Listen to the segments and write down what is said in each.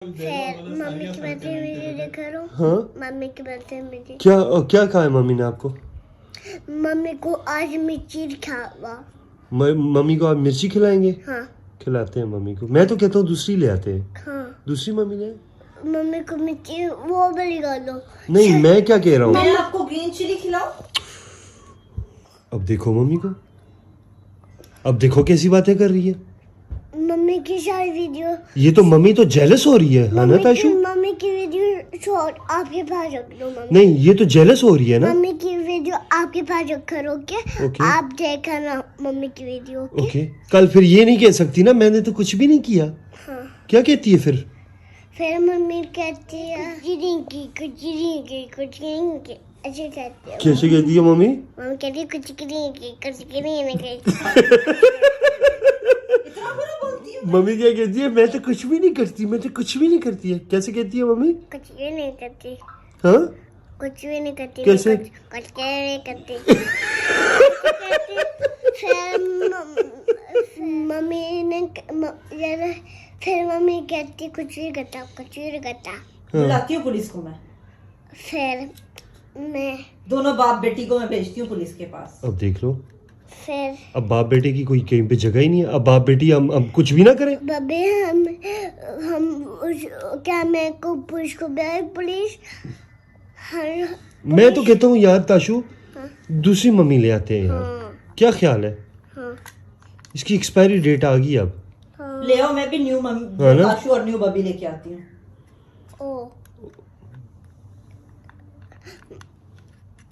फिर मम्मी की बर्थडे में देखा रहा हूँ। हाँ मम्मी की बर्थडे में क्या क्या कहा है मम्मी ने आपको? मम्मी को आज मिर्ची खावा। मम्मी को आप मिर्ची खिलाएंगे? हाँ खिलाते हैं मम्मी को। मैं तो कहता हूँ दूसरी ले आते हैं। हाँ दूसरी मम्मी ले। मम्मी को मिर्ची वो वाली कर दो। नहीं मैं क्या कह रहा हूँ, मैं आपको ग्रीन चिली खिलाऊं? अब देखो मम्मी को, अब देखो कैसी बातें कर रही है। मम्मी की सारी वीडियो ये तो मम्मी तो जेलस हो रही है, है ना ताशु? मम्मी की वीडियो शॉर्ट आपके पास रख दो। मम्मी नहीं ये तो जेलस हो रही है ना। मम्मी की वीडियो आपके पास रखा ओके? ओके। आप देखा ना मम्मी की वीडियो ओके? ओके कल फिर ये नहीं कह सकती ना मैंने तो कुछ भी नहीं किया। हाँ क्या कहती है फिर मम्मी कहती है कुछ ऐसे कहती है। कैसे कहती है मम्मी? मम्मी कहती है कुछ नहीं इतना बुरा बोलती है? मम्मी क्या कहती है? मैं तो कुछ भी नहीं करती, मैं तो कुछ भी नहीं करती है। कैसे कहती है मम्मी? कुछ भी नहीं करती। हाँ कुछ भी नहीं करती। कैसे? कुछ नहीं करती। फिर मम्मी ने फिर मम्मी कहती कुछ भी करता। बुलाती हूँ पुलिस को मैं। फिर मैं दोनों बाप बेटी को मैं भेजती हूँ पुलिस के पास। अब देख लो, फिर अब बाप बेटे की कोई कहीं पे जगह ही नहीं है। अब बाप बेटी हम कुछ भी ना करें। बबे क्या मैं को पुलिस हर मैं तो कहता हूँ यार ताशु, हाँ। दूसरी मम्मी ले आते हैं यार। हाँ। क्या ख्याल है? हाँ इसकी एक्सपायरी डेट आ गई अब। हाँ ले आओ, मैं भी न्यू हाँ मम्मी ना? ताशु और न्यू बबी लेके आती हूँ। ओ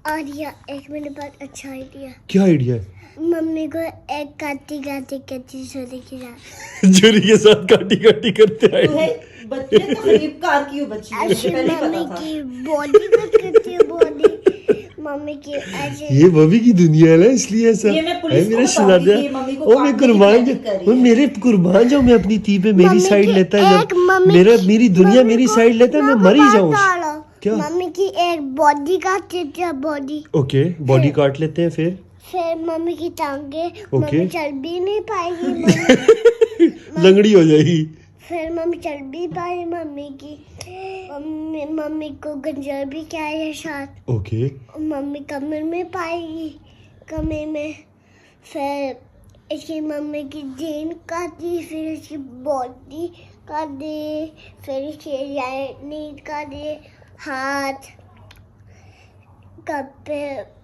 आर्या एक मेरे पास अच्छा आइडिया। क्या आइडिया है? मम्मी को एक काटी सोने की रात जोरी के साथ काटी काटी करते आए। तुम्हें बच्चे तो गरीब कार की हो बच्ची, मुझे ऐसे पहले ही मम्मी पता था। की बॉडी कट करती है बॉडी मम्मी की ऐसे। ये बॉबी की दुनिया है ना, इसलिए ऐसा ये मैं पुलिस है। को मेरे बताऊंगी शहजादे, कि ये मम्मी को ओ मैं काटने की कुर्बान planning कर रही जाऊं, है। मेरे कुर्बान जाऊं मैं अपनी ती पे। मेरी मम्मी साइड की लेता है एक जब मम्मी मेरा की- मेरी दुनिया मम्मी मेरी को- साइड लेता है, मैं मर ही जाऊं। क्या? मम्मी की एक बॉडी काटती है बॉडी। ओके बॉडी काट लेते हैं फिर मम्मी की टांगे ओके। मम्मी चल भी नहीं पाएगी। लंगड़ी हो जाएगी। फिर मम्मी चल भी पाएगी। मम्मी को गंजर भी क्या है साथ। ओके मम्मी कमर में पाएगी, कमर में। फिर इसकी मम्मी की जेन काटी, फिर इसकी बॉडी काट दे, फिर इसकी लाइनिंग काट दे, हाथ कपे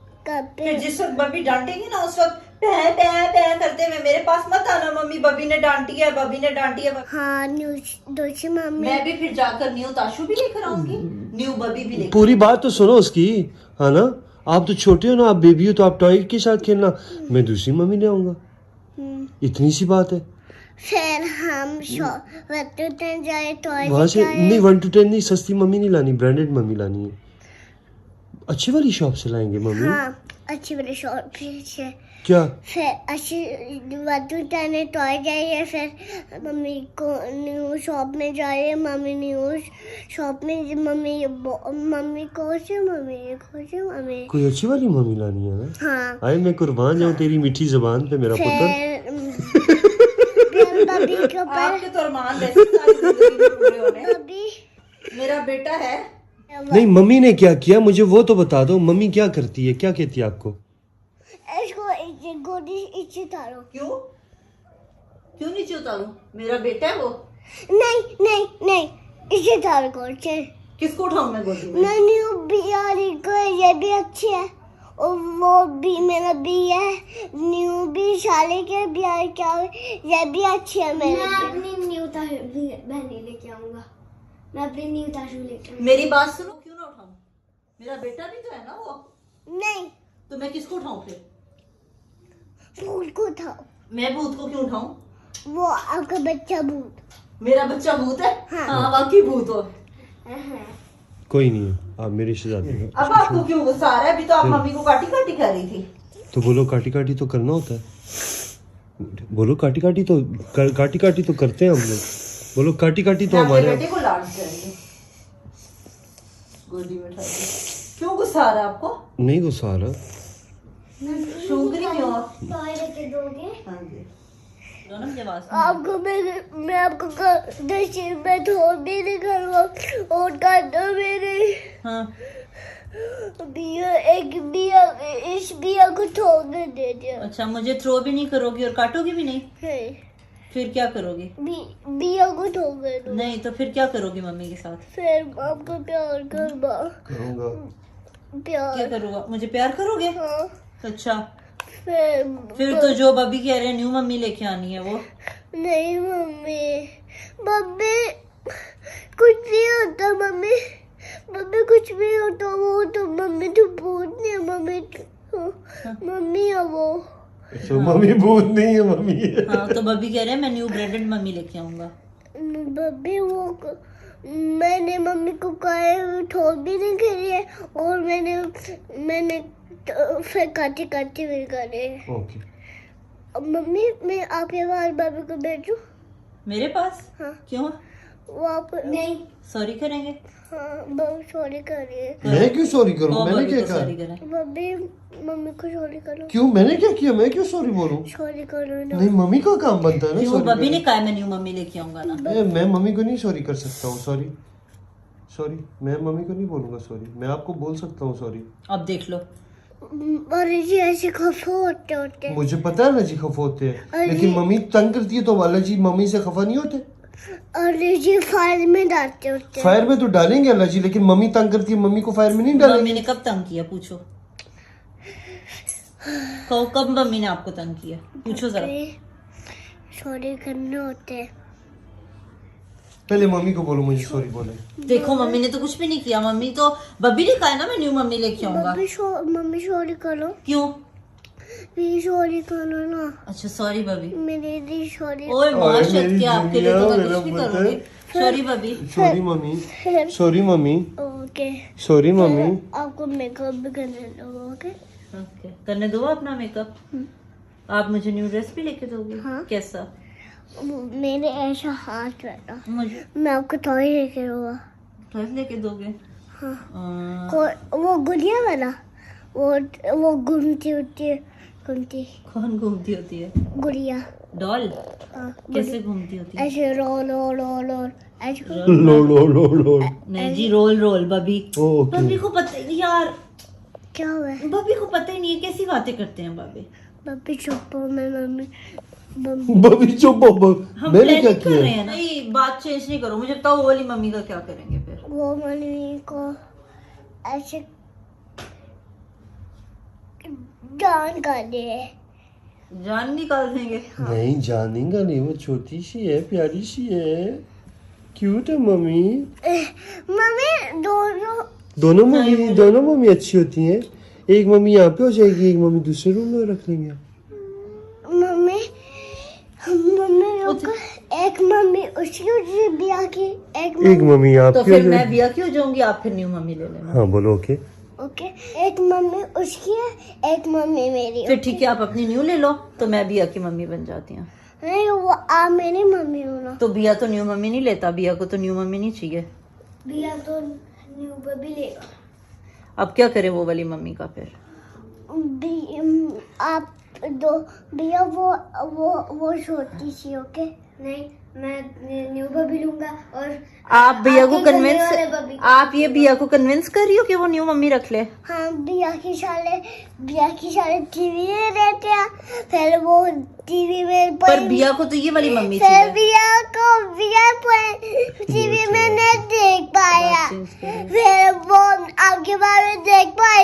फिर जिस वक्त बबी डांटेगी ना उस वक्त पै पै पै करते हुए मेरे पास मत आना, मम्मी बबी ने डांटी है, बबी ने डांटी है। हाँ दूसरी मम्मी। मैं भी फिर जाकर न्यू ताशु भी लेकर आऊंगी, न्यू बबी भी लेकर। पूरी बात तो सुनो उसकी, है ना? आप तो छोटे हो ना, आप बेबी हो तो आप टॉय के साथ खेलना, मैं दूसरी मम्मी ले आऊंगा। इतनी सी बात है। फिर हम जाए तो वहां से नहीं 1 to 10 नहीं, सस्ती मम्मी नहीं लानी, ब्रांडेड मम्मी लानी है। अच्छी वाली शॉप से लाएंगे मम्मी। हाँ अच्छी वाली शॉप से। क्या? फिर अच्छी टॉय जाइए, फिर मम्मी को न्यू शॉप में जाइए। मम्मी न्यू शॉप में मम्मी कोई अच्छी वाली मम्मी लानी है ना? हाँ आए मैं कुर्बान जाऊं तेरी मीठी जुबान पे मेरा पुत्र। फिर बबी के ऊपर आपके तो अरमान वैसे सारी जिंदगी में पूरे होने। बबी मेरा बेटा है। नहीं मम्मी ने क्या किया मुझे वो तो बता दो। मम्मी क्या करती है, क्या कहती है आपको? इसको गोदी इच्छे उतारो। क्यों नीचे उतारूं? मेरा बेटा है वो। नहीं इसे उतारो गोदी। किसको उठाऊं मैं गोदी में? न्यू बिहारी को ये भी अच्छी है और वो भी मेरा भी है। न्यू भी शाले के बिहार क्या ये भी अच्छी है। मैं अपनी न्यू बहनी लेके आऊंगा। मैं अपनी न्यू ताशु लेके। मेरी बात सुनो, क्यों ना उठाऊं? मेरा बेटा भी तो है ना वो। नहीं तो मैं किसको उठाऊं फिर? भूत को उठाओ। मैं भूत को क्यों उठाऊं? वो आपका बच्चा भूत। मेरा बच्चा भूत है? हाँ। हाँ वाकई भूत हो। कोई नहीं है, आप मेरी शहजादी हो। अब आपको क्यों गुस्सा आ रहा है? अभी तो आप मम्मी को काटी काटी कर रही थी। तो बोलो काटी काटी तो करना होता है। बोलो काटी काटी तो करते हैं हम लोग। बोलो काटी काटी तो मैं अपने हमारे। बेटे को लाड करेंगे, गोदी में उठा के। क्यों गुस्सा आ रहा है आपको? नहीं गुस्सा आ रहा। शुगरी में और टॉय लेके दोगे? हाँ जी। दोनों मुझे आवाज सुन। आपको मैं आपको नसीब में थोड़ भी नहीं करूँगा और कर दो मेरे हाँ बिया एक बिया इस बिया को थोड़ने दे दिया अच्छा, मुझे थ्रो भी नहीं करोगी और काटोगी भी नहीं, है फिर क्या करोगी? बिया को थोड़ने दो नहीं तो फिर क्या करोगी मम्मी के साथ? फिर आपको प्यार करवा करूंगा। क्या प्यार करूँगा? मुझे प्यार करोगे? हाँ अच्छा, फिर तो जो बबी कह रहे हैं न्यू मम्मी लेके आनी है वो। नहीं मम्मी मम्मी कुछ नहीं होता मम्मी मम्मी कुछ भी होता वो तो मम्मी तो भूत नहीं है मम्मी मम्मी है वो अच्छा मम्मी भूत नहीं है, मम्मी है। हाँ तो बबी कह रहे हैं मैं न्यू ब्रेडेड मम्मी लेके आऊंगा। बब्बी वो मैंने मम्मी को कहा ठोक भी नहीं करी है और मैंने तो फिर काटे काटे भी करे। ओके। अब मम्मी मैं आपके पास बब्बी को भेजूं? मेरे पास? हाँ क्यों? वो आप नहीं सॉरी करेंगे? हाँ बहुत सॉरी करिए मैं क्यों सॉरी करूं? वो मैंने बबी क्या को कहा? सॉरी करें। बब्बी मम्मी को सॉरी करो क्यों, मैंने क्या किया? मैं क्यों सॉरी बोलूं? सॉरी करो ना नहीं, मम्मी का काम बनता है ना क्यों? सॉरी बबी ने करना। कहा मैं न्यू मम्मी लेके आऊंगा ना। मैं मम्मी को नहीं सॉरी कर सकता हूँ, सॉरी सॉरी। मैं मम्मी को नहीं बोलूंगा सॉरी, मैं आपको बोल सकता हूँ सॉरी। अब देख लो, अरे जी ऐसे खफा होते मुझे पता है ना जी खफा होते हैं, अरे। लेकिन मम्मी तंग करती है तो वाला जी मम्मी से खफा नहीं होते। अरे जी फाइल में डालते होते फायर में तो डालेंगे अल्लाह जी, लेकिन मम्मी तंग करती है, मम्मी को फायर में नहीं मम्मी डालेंगे। ने कब तंग किया पूछो? कहो कब मम्मी ने आपको तंग किया? पूछो जरा। सॉरी करने होते हैं। पहले मम्मी को बोलो मुझे सॉरी बोले। देखो मम्मी ने तो कुछ भी नहीं किया, मम्मी तो बबी ने कहा है ना मैं न्यू मम्मी लेके आऊंगा। मम्मी सॉरी करो क्यों? प्लीज सॉरी करो ना अच्छा सॉरी बबी। मेरे लिए सॉरी ओए माशत मेरी के आपके लिए तो दुनिया, मैं मेरा कुछ भी पुत्र। करूंगी। सॉरी बबी। Sorry mummy, sorry mummy, okay sorry mummy. आपको मेकअप भी करने दो ओके ओके, करने दो अपना मेकअप। आप मुझे न्यू ड्रेस भी लेके दोगे? हाँ। कैसा? मेरे ऐसा हाथ बैठा मुझे मैं आपको टॉय लेके दूंगा ड्रेस लेके दोगे? हाँ वो गुड़िया वाला वो घूमती होती है घूमती कौन घूमती होती है? गुड़िया डॉल? हाँ कैसे घूमती होती है? ऐसे रोल रोल रोल रोल ऐसे लो लो लो लो। नहीं जी, रोल रोल बबी। ओके। बबी को पता ही नहीं यार, क्या हुआ है बबी को पता ही नहीं है कैसी बातें करते हैं बबी। बब्बी चुप हो मैं मम्मी बबी चुप हो, हम मैंने क्या प्लानिंग कर किया? रहे हैं ना। नहीं बात चेंज नहीं करो, मुझे बताओ वो वाली मम्मी का क्या करेंगे फिर? वो मम्मी को ऐसे जान कर दे जान निकाल देंगे? नहीं जानेगा नहीं, वो छोटी सी है, प्यारी सी है, क्यूट है मम्मी। मम्मी दोनों मम्मी अच्छी होती हैं। एक मम्मी यहाँ पे हो जाएगी, एक मम्मी दूसरे रूम में रख लेंगे। मम्मी लोग एक मम्मी उसकी बिया की एक मम्मी यहाँ तो पे हो फिर मैं जाएगी। बिया क्यों जाऊंगी, आप फिर न्यू मम्मी ले लेना। हाँ बोलो ओके। ओके एक मम्मी उसकी है एक मम्मी मेरी फिर ठीक है, आप अपनी न्यू ले लो तो मैं बिया की मम्मी बन जाती हूँ। नहीं वो आप मेरी मम्मी हो ना तो बिया तो न्यू मम्मी नहीं लेता, बिया को तो न्यू मम्मी नहीं चाहिए। बिया तो न्यू बेबी लेगा अब क्या करे वो वाली मम्मी का फिर? आप दो बिया वो छोटी सी ओके नहीं मैं न्यू बेबी लूंगा और आप बिया को आपके गले कन्विंस, वाले बबी को आप ये बिया को कन्विंस कर रही हो कि वो न्यू मम्मी रख ले? हाँ बिया की साले टीवी में रहते हैं फिर वो टीवी में पर बिया को तो ये वाली मम्मी फिर चाहिए। बिया टीवी में नहीं देख पाया फिर वो आपके बारे में देख पाए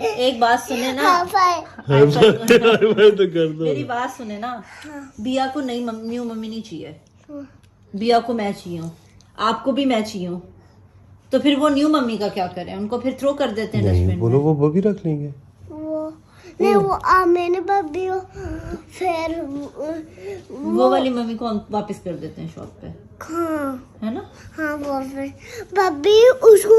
एक बात सुने ना, हाँ फिर तो कर दो। मेरी बात सुने ना, बिया को नई न्यू मम्मी नहीं चाहिए, बिया को मैं चाहिए हूँ, आपको भी मैं चाहिए हूँ। तो फिर वो न्यू मम्मी का क्या करें? उनको फिर थ्रो कर देते हैं नहीं डस्टबिन बोलो, में। वो बबी रख लेंगे। वो मैंने बब्बी हो फिर वो वाली मम्मी को हम वापस कर देते हैं शॉप पे, हाँ है ना? हाँ वो फिर बब्बी उसको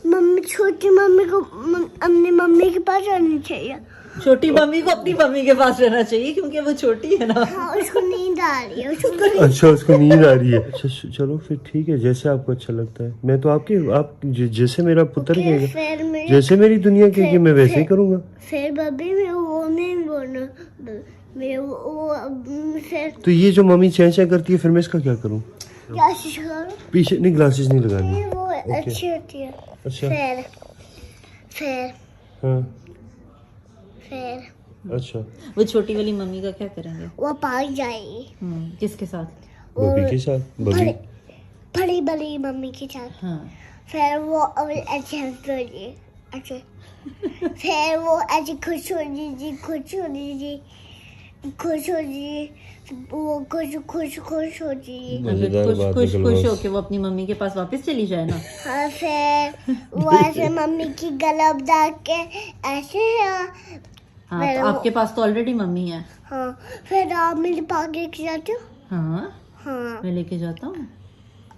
मम्मी छोटी मम्मी को अपनी मम्मी के पास आनी चाहिए छोटी मम्मी को अपनी मम्मी के पास रहना चाहिए क्योंकि वो छोटी है ना। हाँ उसको नींद आ रही है उसको अच्छा उसको नींद आ रही है। अच्छा चलो फिर ठीक है, जैसे आपको अच्छा लगता है। मैं तो आप जैसे मेरा पुत्र कहेगा, फिर मेरी जैसे मेरी दुनिया कहेगी मैं वैसे ही करूँगा। फिर बब्बी मैं वो नहीं बोलना मेरे वो फिर तो ये जो मम्मी चैं चैं करती है फिर मैं इसका क्या करूँ? ग्लासेस करो पीछे नहीं, ग्लासेस नहीं लगानी। वो अच्छी होती है। अच्छा। फिर हाँ फिर अच्छा। वो छोटी वाली मम्मी का क्या करेंगे? वो पार्क जाएगी किसके साथ? बबी के साथ। बबी बड़ी बड़ी मम्मी के साथ। हाँ। फिर वो अच्छे हंसोगी अच्छे। फिर वो ऐसे खुश हो जी वो खुश हो जी। मजेदार बात खुश है खुश कलवास। होके वो अपनी मम्मी के पास वापस चली जाए ना। हाँ फिर वो ऐसे मम्मी की गलब डाल के ऐसे हाँ तो आपके पास तो ऑलरेडी मम्मी है। हाँ फिर आप मेरे पास लेके जाते हो। हाँ हाँ मैं लेके जाता हूँ।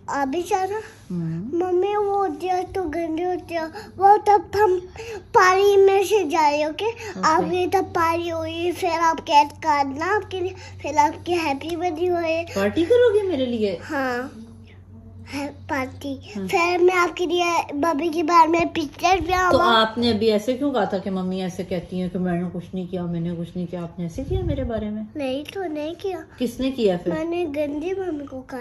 आप भी जाना। मम्मी वो होती है तो गंदी होती है वो, तब हम पानी में से जाए। ओके आप ये तब पानी हुई फिर आप कैच काटना आपके लिए, फिर आपकी हैप्पी बर्थडे हुए। पार्टी करोगे मेरे लिए? हाँ है पार्टी। फिर मैं आपके लिए बबी के बारे में पिक्चर भी तो आपने अभी ऐसे क्यों कहा था कि मम्मी ऐसे कहती है कि मैंने कुछ नहीं किया, मैंने कुछ नहीं किया? आपने ऐसे किया मेरे बारे में? नहीं तो नहीं किया। किसने किया फिर? मैंने गंदी मम्मी को कहा।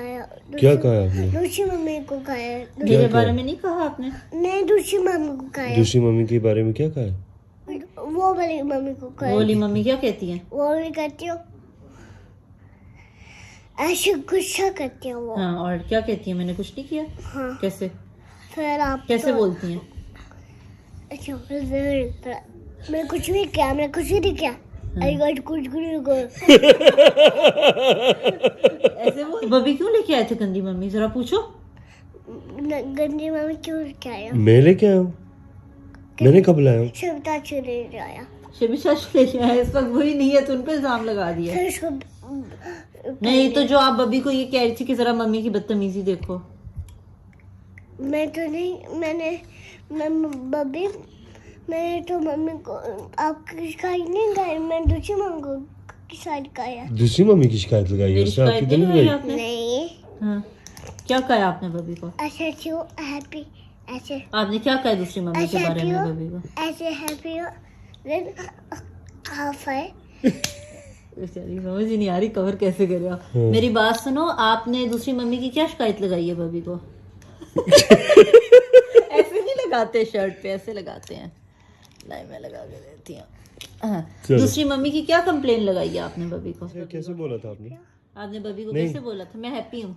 क्या कहा आपने? दूसरी मम्मी को कहा। मेरे क्या? बारे में नहीं कहा आपने? नहीं दूसरी मम्मी को कहा। दूसरी मम्मी के बारे में क्या कहा है? वो वाली मम्मी को कहा। वो वाली मम्मी क्या कहती है? वो भी करती हो ऐसे गुस्सा करती है वो। हाँ और क्या कहती है? मैंने कुछ नहीं किया। हाँ कैसे फिर आप कैसे बोलती हैं? अच्छा मैं कुछ भी किया, मैं कुछ भी नहीं किया। आई गॉट कुछ नहीं किया। ऐसे बोल। बबी क्यों लेके आए थे गंदी मम्मी, जरा पूछो। गंदी मम्मी क्यों क्या आया? मैं लेके आया हूँ। मैंने कब लाया हूँ? शिवता चुने आया। शिबी चाचू लेके आए, इस वक्त वही नहीं है तो उन पे इल्जाम लगा दिया। फिर उसको नहीं तो जो आप बबी को ये कह रही थी कि जरा मम्मी की बदतमीजी देखो। मैं तो नहीं बबी मैंने तो मम्मी को आपकी शिकायत नहीं गाई, मैं दूसरी मम्मी को शिकायत गाया। दूसरी मम्मी की शिकायत लगाई है मेरी उससे? आपकी शिकायत तो नहीं नहीं लगाई लगाई? आपने? नहीं हाँ क्या कहा आपने बबी को? ऐसे क्यों हैप्पी ऐसे आपने क्या कहा दूसरी मम्मी के ऐसे बारे में क्यों? बबी को? ऐसे हैप्पी हो देन हाफ है। बेचारी समझ ही नहीं आ रही कवर कैसे करे आप। मेरी बात सुनो, आपने दूसरी मम्मी की क्या शिकायत लगाई है बबी को? ऐसे नहीं लगाते शर्ट पे, ऐसे लगाते हैं। नहीं मैं लगा के देती हूँ। हाँ, चलो। दूसरी मम्मी की क्या कंप्लेन लगाई है आपने बबी को? कैसे बोला था आपने? आपने बबी को नहीं। कैसे बोला था? मैं हैप्पी हूँ।